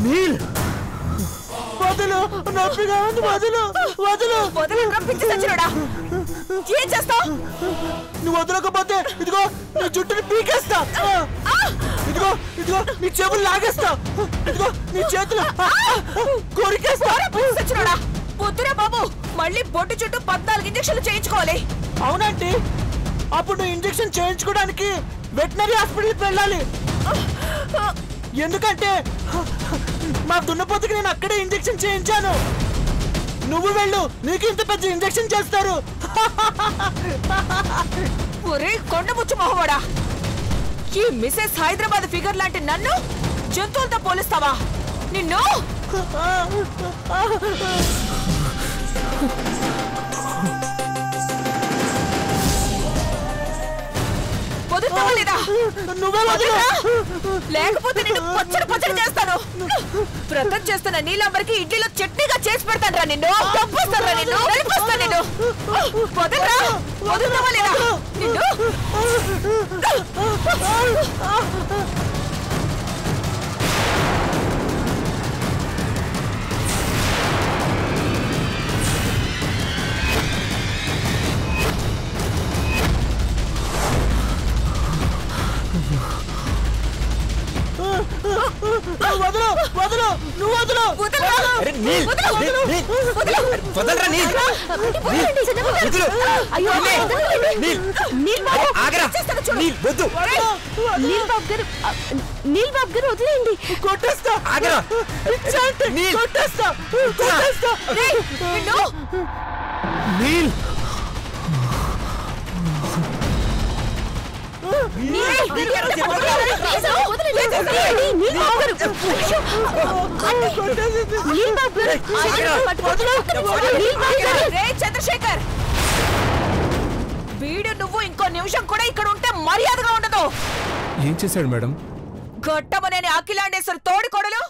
నీల్ వదలు, నొప్పిగా ఉంది, వదలు వదలు వదలు. పిచ్చి సచ్చినోడా, ఏం చేస్తావు? నువ్వు వదలకపోతే ఇదిగో నీ జుట్టుని పీకేస్తా, ఇదిగో ఇదిగో నీ చెవులు లాగేస్తా, ఇదిగో నీ చేతులు కొరికేస్తా. సచ్చినోడా, పొద్దురా బాబు, మళ్ళీ బొట్టు చుట్టూ 14 ఇంజక్షన్లు చేయించుకోవాలి. అవునంటే అప్పుడు నువ్వు ఇంజక్షన్ చేయించుకోవడానికి వెటనరీ హాస్పిటల్కి వెళ్ళాలి. ఎందుకంటే మా దున్నపోతుకి నేను అక్కడే ఇంజక్షన్ చేయించాను. నువ్వు వెళ్ళు, నీకు ఇంత పెద్ద ఇంజక్షన్ చేస్తారు. ఒరే కొండముచ్చు మొహవాడా, ఈ మిసెస్ హైదరాబాద్ ఫిగర్ లాంటి నన్ను జంతువులతో పోలిస్తావా? నిన్ను వదులుతావా లేదా? నువ్వే వదిలా, లేకపోతే నిన్ను పచ్చడి పచ్చడి చేస్తాను. వ్రతం చేస్తున్న నీలాంబరికి ఇడ్లీలో చట్నీగా చేసి పెడతాను. నిన్ను తప్పొస్తాను, నిన్ను నడిపిస్తాను. నిన్ను వదలరా, వదులుతావా లేదా? నిన్ను వదలు వదలు, నువ్వు వదలు. నీల్ బాబు గారు వదిలేయండి. కొట్టేస్తా, కొట్టేస్తా, కొట్టేస్తా. నీల్ చంద్రశేఖర్, వీడు నువ్వు ఇంకో నిమిషం కూడా ఇక్కడ ఉంటే మర్యాదగా ఉండదు. ఏం చేశాడు మేడం? గొట్టమనేని అఖిలాండేశ్వర్ తోడి కొడలు